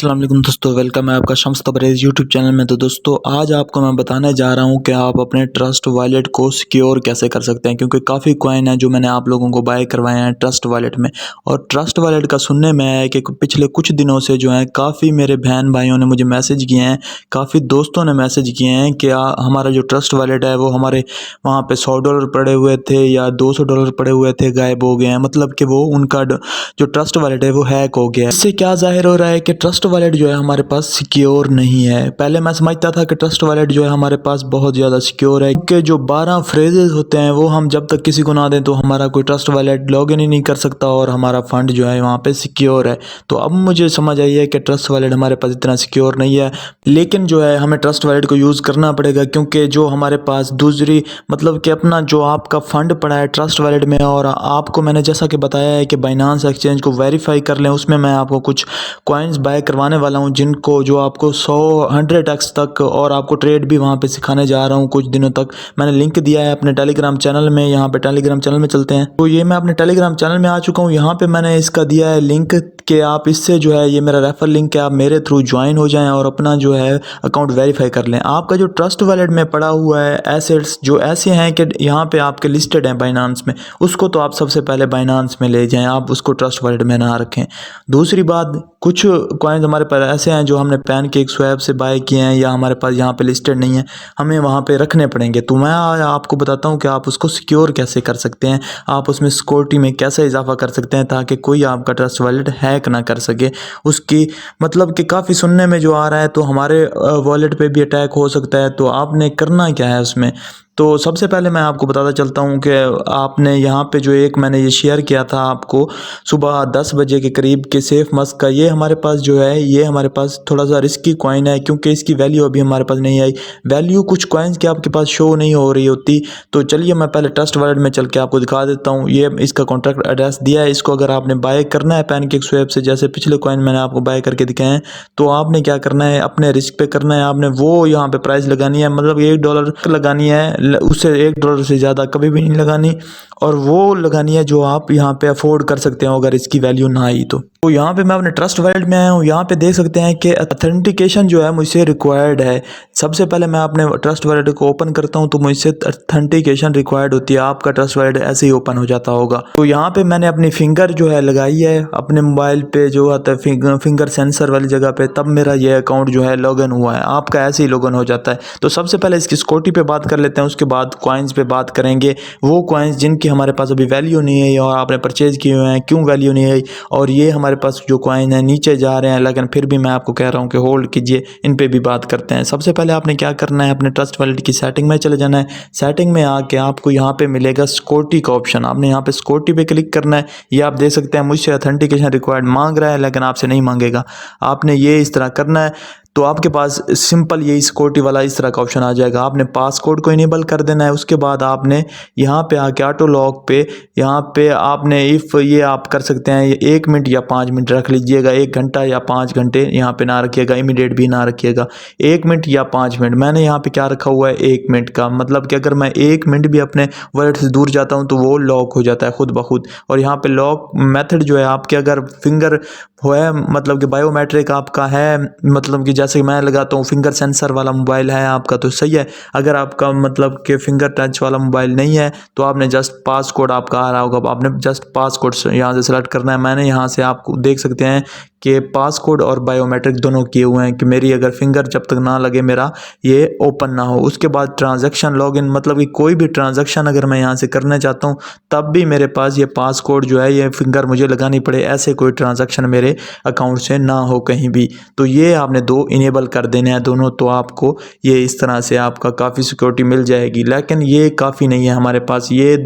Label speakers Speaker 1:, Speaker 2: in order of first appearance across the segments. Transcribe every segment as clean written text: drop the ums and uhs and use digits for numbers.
Speaker 1: अस्सलाम वालेकुम दोस्तों, वेलकम है आपका शम्स तबरेज़ यूट्यूब चैनल में। तो दोस्तों आज आपको मैं बताने जा रहा हूं कि आप अपने ट्रस्ट वॉलेट को सिक्योर कैसे कर सकते हैं, क्योंकि काफ़ी कॉइन है जो मैंने आप लोगों को बाय करवाए हैं ट्रस्ट वॉलेट में। और ट्रस्ट वॉलेट का सुनने में आया है कि पिछले कुछ दिनों से जो है काफ़ी मेरे बहन भाइयों ने मुझे मैसेज किए हैं, काफ़ी दोस्तों ने मैसेज किए हैं कि हमारा जो ट्रस्ट वॉलेट है वो हमारे वहाँ पर $100 पड़े हुए थे या $200 पड़े हुए थे, गायब हो गए हैं। मतलब कि वो उनका जो ट्रस्ट वॉलेट है वो हैक हो गया है। इससे क्या ज़ाहिर हो रहा है कि ट्रस्ट वॉलेट जो है हमारे पास सिक्योर नहीं है। पहले मैं समझता था कि ट्रस्ट वॉलेट जो है हमारे पास बहुत ज़्यादा सिक्योर है, क्योंकि जो 12 फ्रेजेस होते हैं वो हम जब तक किसी को ना दें तो हमारा कोई ट्रस्ट वॉलेट लॉगिन ही नहीं कर सकता और हमारा फंड जो है वहाँ पे सिक्योर है। तो अब मुझे समझ आई है कि ट्रस्ट वॉलेट हमारे पास इतना सिक्योर नहीं है, लेकिन जो है हमें ट्रस्ट वॉलेट को यूज़ करना पड़ेगा, क्योंकि जो हमारे पास दूसरी मतलब कि अपना जो आपका फ़ंड पड़ा है ट्रस्ट वॉलेट में, और आपको मैंने जैसा कि बताया है कि बाइनांस एक्सचेंज को वेरीफाई कर लें, उसमें मैं आपको कुछ कॉइन्स बाय करवाने वाला हूं जिनको जो आपको 100x तक, और आपको ट्रेड भी वहां पे सिखाने जा रहा हूं कुछ दिनों तक। मैंने लिंक दिया है अपने टेलीग्राम चैनल में, यहाँ पे टेलीग्राम चैनल में चलते हैं। तो ये मैं अपने टेलीग्राम चैनल में आ चुका हूँ। यहाँ पे मैंने इसका दिया है लिंक कि आप इससे जो है, ये मेरा रेफर लिंक है, आप मेरे थ्रू ज्वाइन हो जाएं और अपना जो है अकाउंट वेरीफाई कर लें। आपका जो ट्रस्ट वॉलेट में पड़ा हुआ है एसेट्स जो ऐसे हैं कि यहाँ पे आपके लिस्टेड हैं बाइनांस में, उसको तो आप सबसे पहले बाइनांस में ले जाएं, आप उसको ट्रस्ट वॉलेट में ना रखें। दूसरी बात, कुछ कॉइन्स हमारे पास ऐसे हैं जो हमने पैनकेक स्वैप से बाय किए हैं या हमारे पास यहाँ पे लिस्टेड नहीं है, हमें वहाँ पे रखने पड़ेंगे। तो मैं आज आपको बताता हूँ कि आप उसको सिक्योर कैसे कर सकते हैं, आप उसमें सिक्योरिटी में कैसे इजाफा कर सकते हैं ताकि कोई आपका ट्रस्ट वॉलेट हैक ना कर सके। उसकी मतलब कि काफ़ी सुनने में जो आ रहा है तो हमारे वॉलेट पे भी अटैक हो सकता है। तो आपने करना क्या है उसमें, तो सबसे पहले मैं आपको बताता चलता हूँ कि आपने यहाँ पे जो एक मैंने ये शेयर किया था आपको सुबह 10 बजे के करीब के सेफ मस्क का, ये हमारे पास जो है ये हमारे पास थोड़ा सा रिस्की कॉइन है, क्योंकि इसकी वैल्यू अभी हमारे पास नहीं आई। वैल्यू कुछ कॉइन्स की आपके पास शो नहीं हो रही होती। तो चलिए मैं पहले ट्रस्ट वॉलेट में चल के आपको दिखा देता हूँ। ये इसका कॉन्टैक्ट एड्रेस दिया है, इसको अगर आपने बाय करना है पैनकेक स्वैप से, जैसे पिछले कॉइन मैंने आपको बाय करके दिखाए हैं, तो आपने क्या करना है, अपने रिस्क पे करना है। आपने वो यहाँ पे प्राइस लगानी है, मतलब $1 लगानी है, उससे $1 से ज़्यादा कभी भी नहीं लगानी, और वो लगानी है जो आप यहाँ पे अफोर्ड कर सकते हो अगर इसकी वैल्यू ना आई तो यहाँ पे मैं अपने ट्रस्ट वॉलेट में आया हूँ। यहाँ पे देख सकते हैं कि अथेंटिकेशन जो है मुझसे रिक्वायर्ड है। सबसे पहले मैं अपने ट्रस्ट वॉलेट को ओपन करता हूँ तो मुझसे अथेंटिकेशन रिक्वायर्ड होती है। आपका ट्रस्ट वॉलेट ऐसे ही ओपन हो जाता होगा। तो यहाँ पे मैंने अपनी फिंगर जो है लगाई है अपने मोबाइल पे, जो आता है फिंगर सेंसर वाली जगह पे, तब मेरा ये अकाउंट जो है लॉगिन हुआ है। आपका ऐसे ही लॉगिन हो जाता है। तो सबसे पहले इसकी सिक्योरिटी पे बात कर लेते हैं, उसके बाद कॉइन्स पे बात करेंगे। वो कॉइन्स जिनकी हमारे पास अभी वैल्यू नहीं है और आपने परचेज किए हुए हैं, क्यों वैल्यू नहीं आई, और ये हमारे पास जो कॉइन है नीचे जा रहे हैं, लेकिन फिर भी मैं आपको कह रहा हूँ कि होल्ड कीजिए, इन पे भी बात करते हैं। सबसे पहले आपने क्या करना है, अपने ट्रस्ट वॉलेट की सेटिंग में चले जाना है। सेटिंग में आके आपको यहाँ पे मिलेगा सिक्योरिटी का ऑप्शन, आपने यहाँ पे सिक्योरिटी पे क्लिक करना है। ये आप देख सकते हैं मुझसे अथेंटिकेशन रिक्वायर्ड मांग रहा है, लेकिन आपसे नहीं मांगेगा। आपने ये इस तरह करना है। तो आपके पास सिंपल यही सिक्योरिटी वाला इस तरह का ऑप्शन आ जाएगा। आपने पासकोड को इनेबल कर देना है। उसके बाद आपने यहाँ पे आके ऑटो लॉक पे, यहाँ पे आपने इफ़ ये आप कर सकते हैं, ये 1 मिनट या 5 मिनट रख लीजिएगा, 1 घंटा या 5 घंटे यहाँ पे ना रखिएगा, इमीडिएट भी ना रखिएगा। 1 मिनट या 5 मिनट, मैंने यहाँ पे क्या रखा हुआ है 1 मिनट का, मतलब कि अगर मैं 1 मिनट भी अपने वॉलेट से दूर जाता हूँ तो वो लॉक हो जाता है खुद ब खुद। और यहाँ पे लॉक मेथड जो है आपके, अगर फिंगर हो है मतलब कि बायोमेट्रिक आपका है, मतलब कि जैसे मैं लगाता हूँ फिंगर सेंसर वाला मोबाइल है आपका तो सही है। अगर आपका मतलब कि फिंगर टच वाला मोबाइल नहीं है तो आपने जस्ट पासकोड आपका आ रहा होगा, आपने जस्ट पासकोड यहाँ से सेलेक्ट करना है। मैंने यहाँ से आपको देख सकते हैं कि पासकोड और बायोमेट्रिक दोनों किए हुए हैं कि मेरी अगर फिंगर जब तक ना लगे मेरा ये ओपन ना हो। उसके बाद ट्रांजैक्शन लॉगिन, मतलब कि कोई भी ट्रांजैक्शन अगर मैं यहाँ से करना चाहता हूँ तब भी मेरे पास ये पासकोड जो है, ये फिंगर मुझे लगानी पड़े, ऐसे कोई ट्रांजैक्शन मेरे अकाउंट से ना हो कहीं भी। तो ये आपने 2 इनेबल कर देने हैं दोनों, तो आपको ये इस तरह से आपका काफ़ी सिक्योरिटी मिल जाएगी। लेकिन ये काफ़ी नहीं है हमारे पास, ये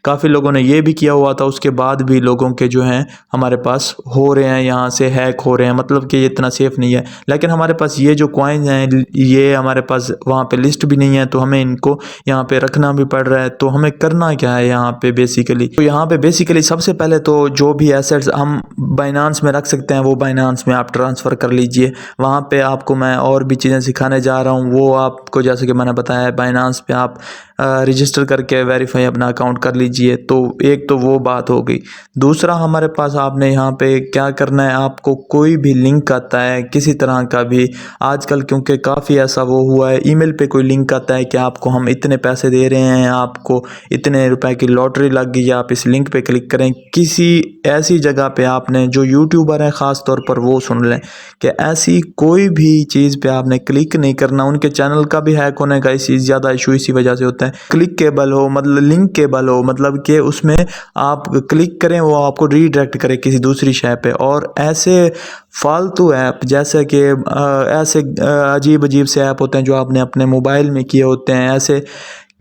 Speaker 1: काफ़ी लोगों ने ये भी किया हुआ था, उसके बाद भी लोगों के जो हैं हमारे पास हो रहे हैं, यहाँ से हैक हो रहे हैं, मतलब कि ये इतना सेफ नहीं है। लेकिन हमारे पास ये जो कॉइन हैं ये हमारे पास वहाँ पे लिस्ट भी नहीं है, तो हमें इनको यहाँ पे रखना भी पड़ रहा है। तो हमें करना क्या है यहाँ पे बेसिकली, तो यहाँ पे बेसिकली सबसे पहले तो जो भी एसेट्स हम बाइनांस में रख सकते हैं वो बाइनांस में आप ट्रांसफ़र कर लीजिए। वहाँ पे आपको मैं और भी चीज़ें सिखाने जा रहा हूँ, वो आपको जैसे कि मैंने बताया है बाइनांस पे आप रजिस्टर करके वेरीफाई अपना अकाउंट कर लीजिए। तो एक तो वो बात हो गई। दूसरा हमारे पास आपने यहाँ पे क्या करना है, आपको कोई भी लिंक आता है किसी तरह का भी आजकल, क्योंकि काफ़ी ऐसा वो हुआ है, ईमेल पे कोई लिंक आता है कि आपको हम इतने पैसे दे रहे हैं, आपको इतने रुपए की लॉटरी लग गई, आप इस लिंक पे क्लिक करें। किसी ऐसी जगह पे आपने, जो यूट्यूबर हैं ख़ास तौर पर, वो सुन लें कि ऐसी कोई भी चीज़ पे आपने क्लिक नहीं करना। उनके चैनल का भी हैक होने का इसी ज़्यादा इशू इसी वजह से होता है। क्लिकेबल हो मतलब लिंकेबल हो, मतलब कि उसमें आप क्लिक करें वो आपको रीडायरेक्ट करे किसी दूसरी शय पे। और ऐसे फालतू ऐप जैसे कि ऐसे अजीब अजीब से ऐप होते हैं जो आपने अपने मोबाइल में किए होते हैं, ऐसे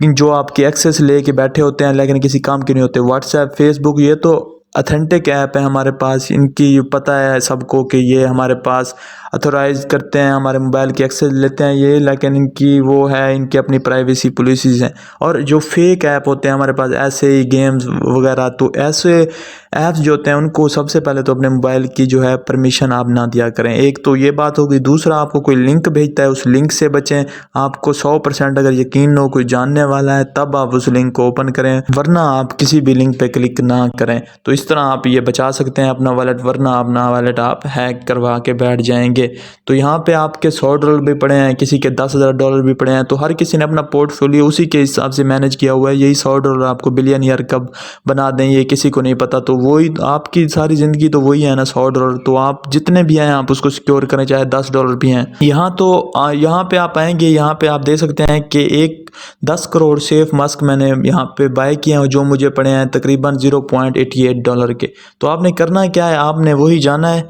Speaker 1: जो आपकी एक्सेस लेके बैठे होते हैं लेकिन किसी काम के नहीं होते। व्हाट्सएप, फेसबुक, ये तो अथेंटिक ऐप है हमारे पास, इनकी पता है सबको कि ये हमारे पास अथोराइज करते हैं, हमारे मोबाइल की एक्सेस लेते हैं ये, लेकिन इनकी वो है, इनकी अपनी प्राइवेसी पॉलिसीज़ हैं। और जो फेक ऐप होते हैं हमारे पास, ऐसे ही गेम्स वगैरह, तो ऐसे ऐप्स जो होते हैं उनको सबसे पहले तो अपने मोबाइल की जो है परमिशन आप ना दिया करें। एक तो ये बात होगी। दूसरा, आपको कोई लिंक भेजता है उस लिंक से बचें। आपको 100% अगर यकीन हो कोई जानने वाला है तब आप उस लिंक को ओपन करें, वरना आप किसी भी लिंक पे क्लिक ना करें। तो इस तरह आप ये बचा सकते हैं अपना वॉलेट, वरना अपना वॉलेट आप हैक करवा के बैठ जाएंगे। तो यहाँ पे आपके $100 भी पड़े हैं, किसी के $10,000 भी पड़े हैं, तो हर किसी ने अपना पोर्टफोलियो उसी के हिसाब से मैनेज किया हुआ है। यही $100 आपको बिलियनियर कब बना दें ये किसी को नहीं पता। तो वही आपकी सारी ज़िंदगी तो वही है ना, $100। तो आप जितने भी हैं आप उसको सिक्योर करें, चाहे $10 भी हैं। यहाँ तो यहाँ पे आप आएंगे, यहाँ पे आप देख सकते हैं कि एक 10 करोड़ सेफ मास्क मैंने यहाँ पे बाय किए हैं, जो मुझे पड़े हैं तकरीबन $0.88 के। तो आपने करना क्या है, आपने वही जाना है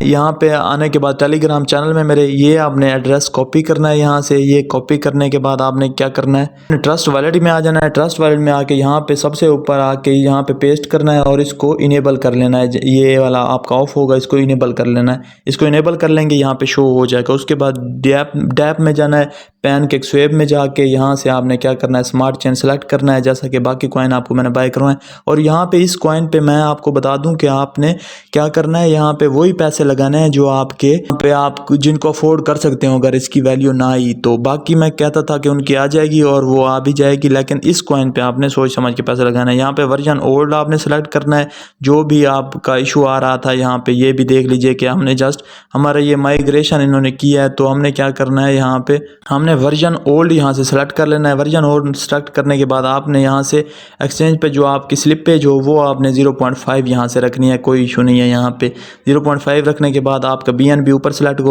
Speaker 1: यहाँ पे आने के बाद टेलीग्राम चैनल में मेरे, ये आपने एड्रेस कॉपी करना है यहाँ से। ये कॉपी करने के बाद आपने क्या करना है, ट्रस्ट वॉलेट में आ जाना है। ट्रस्ट वॉलेट में आके यहाँ पे सबसे ऊपर आके यहाँ पे पेस्ट करना है और इसको इनेबल कर लेना है। ये वाला आपका ऑफ होगा, इसको इनेबल कर लेना है। इसको इनेबल कर लेंगे, यहाँ पे शो हो जाएगा। उसके बाद डैप में जाना है, PancakeSwap में जाके यहाँ से आपने क्या करना है, स्मार्ट चेन सेलेक्ट करना है, जैसा कि बाकी कॉइन आपको मैंने बाय करवाए। और यहाँ पे इस कॉइन पे मैं आपको बता दूं कि आपने क्या करना है, यहाँ पे वही पैसे लगाने हैं जो आपके पे आप जिनको अफोर्ड कर सकते हो। अगर इसकी वैल्यू ना आई तो, बाकी मैं कहता था कि उनकी आ जाएगी और वो आ भी जाएगी, लेकिन इस कॉइन पे आपने सोच समझ के पैसे लगाना है। यहाँ पे वर्जन ओल्ड आपने सेलेक्ट करना है, जो भी आपका इशू आ रहा था। यहाँ पे ये भी देख लीजिए कि हमने जस्ट हमारा ये माइग्रेशन इन्होंने किया है, तो हमने क्या करना है, यहाँ पे हमने वर्जन ओल्ड यहाँ से सेलेक्ट कर लेना है। वर्जन ओल्ड सेलेक्ट करने के बाद आपने यहाँ से एक्सचेंज पे जो आपकी स्लिप पेज हो वो आपने 0.5 यहाँ से रखनी है, कोई इशू नहीं है। यहाँ पे 0.5 रखने के बाद आपका BNB ऊपर सेलेक्ट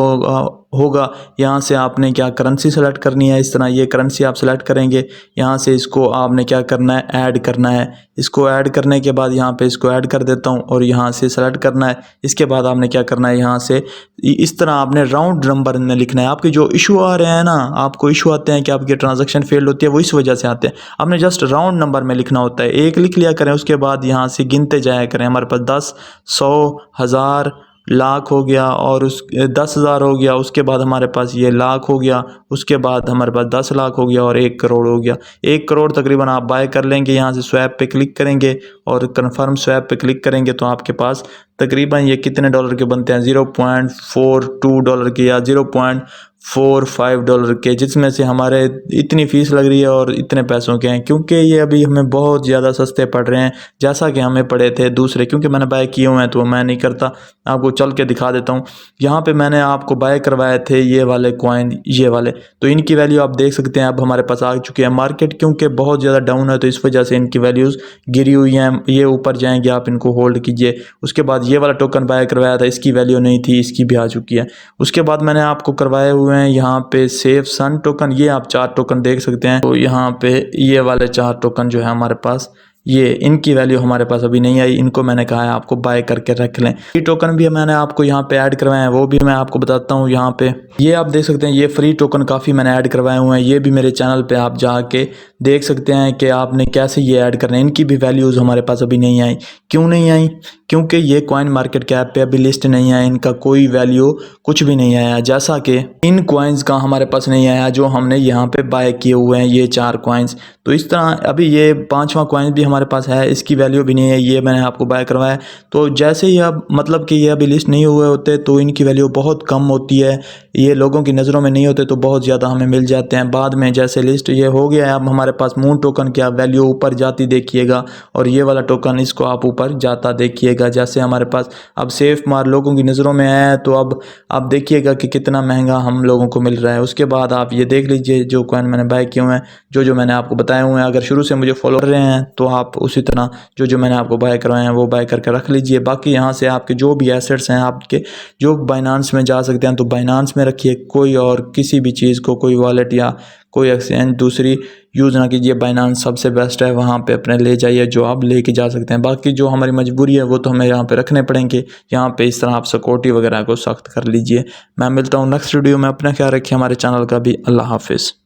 Speaker 1: होगा। यहाँ से आपने क्या करेंसी सेलेक्ट करनी है, इस तरह ये करेंसी आप सेलेक्ट करेंगे। यहाँ से इसको आपने क्या करना है, ऐड करना है। इसको ऐड करने के बाद यहाँ पे इसको ऐड कर देता हूँ और यहाँ से सेलेक्ट करना है। इसके बाद आपने क्या करना है, यहाँ से इस तरह आपने राउंड नंबर में लिखना है। आपके जो इशू आ रहे हैं ना, आपको इशू आते हैं कि आपकी ट्रांजैक्शन फेल्ड होती है, वो इस वजह से आते हैं। आपने जस्ट राउंड नंबर में लिखना होता है, एक लिख लिया करें। उसके बाद यहाँ से गिनते जाया करें। हमारे पास 10, 100, 1000, लाख हो गया, और उस 10,000 हो गया। उसके बाद हमारे पास ये लाख हो गया। उसके बाद हमारे पास 10 लाख हो गया और 1 करोड़ हो गया। 1 करोड़ तकरीबन आप बाय कर लेंगे। यहाँ से स्वैप पे क्लिक करेंगे और कन्फर्म स्वैप पे क्लिक करेंगे तो आपके पास तकरीबन ये कितने डॉलर के बनते हैं, $0.42 के या $0.45 के, जिसमें से हमारे इतनी फ़ीस लग रही है और इतने पैसों के हैं, क्योंकि ये अभी हमें बहुत ज़्यादा सस्ते पड़ रहे हैं जैसा कि हमें पड़े थे दूसरे। क्योंकि मैंने बाय किए हुए हैं तो मैं नहीं करता, आपको चल के दिखा देता हूँ। यहाँ पे मैंने आपको बाय करवाए थे ये वाले कॉइन, ये वाले, तो इनकी वैल्यू आप देख सकते हैं अब हमारे पास आ चुकी है। मार्केट क्योंकि बहुत ज़्यादा डाउन है तो इस वजह से इनकी वैल्यूज़ गिरी हुई हैं। ये ऊपर जाएंगे, आप इनको होल्ड कीजिए। उसके बाद ये वाला टोकन बाय करवाया था, इसकी वैल्यू नहीं थी, इसकी भी आ चुकी है। उसके बाद मैंने आपको करवाए हुए हैं यहाँ पे सेफ सन टोकन, ये आप 4 टोकन देख सकते हैं। तो यहाँ पे ये वाले 4 टोकन जो है हमारे पास, ये इनकी वैल्यू हमारे पास अभी नहीं आई, इनको मैंने कहा है आपको बाय करके रख लें। ये टोकन भी मैंने आपको यहाँ पे ऐड करवाए हैं, वो भी मैं आपको बताता हूँ। यहाँ पे ये आप देख सकते हैं, ये फ्री टोकन काफ़ी मैंने ऐड करवाए हुए हैं। ये भी मेरे चैनल पे आप जाके देख सकते हैं कि आपने कैसे ये ऐड करना है। इनकी भी वैल्यूज़ हमारे पास अभी नहीं आई। क्यों नहीं आई? क्योंकि ये कॉइन मार्केट कैप पे अभी लिस्ट नहीं आया, इनका कोई वैल्यू कुछ भी नहीं आया, जैसा कि इन कॉइन्स का हमारे पास नहीं आया जो हमने यहाँ पे बाय किए हुए हैं, ये 4 कॉइन्स। तो इस तरह अभी ये 5वां कॉइन भी हमारे पास है इसकी वैल्यू भी नहीं है, ये मैंने आपको बाय करवाया है। तो जैसे ही अब मतलब कि ये अभी लिस्ट नहीं हुए होते तो इनकी वैल्यू बहुत कम होती है, ये लोगों की नज़रों में नहीं होते तो बहुत ज़्यादा हमें मिल जाते हैं। बाद में जैसे लिस्ट ये हो गया है, अब हमारे पास मून टोकन की आप वैल्यू ऊपर जाती देखिएगा और ये वाला टोकन इसको आप ऊपर जाता देखिएगा। जैसे हमारे पास अब सेफ मार लोगों की नज़रों में है तो अब आप देखिएगा कि कितना महंगा हम लोगों को मिल रहा है। उसके बाद आप ये देख लीजिए जो कॉइन मैंने बाय किए हुए हैं, जो मैंने आपको बताए हुए हैं, अगर शुरू से मुझे फॉलो कर रहे हैं तो आप उसी तरह जो मैंने आपको बाय करवाए हैं वो बाय करके रख लीजिए। बाकी यहाँ से आपके जो भी एसेट्स हैं आपके जो बाइनांस में जा सकते हैं तो बाइनांस में रखिए, कोई और किसी भी चीज़ को कोई वॉलेट या कोई एक्सचेंज दूसरी यूज़ ना कीजिए। बाइनांस सबसे बेस्ट है, वहाँ पे अपने ले जाइए जो आप लेके जा सकते हैं। बाकी जो हमारी मजबूरी है वो तो हमें यहाँ पे रखने पड़ेंगे, यहाँ पे इस तरह आप सिक्योरिटी वगैरह को सख्त कर लीजिए। मैं मिलता हूँ नेक्स्ट वीडियो में, अपना ख्याल रखिए, हमारे चैनल का भी। अल्लाह हाफिज़।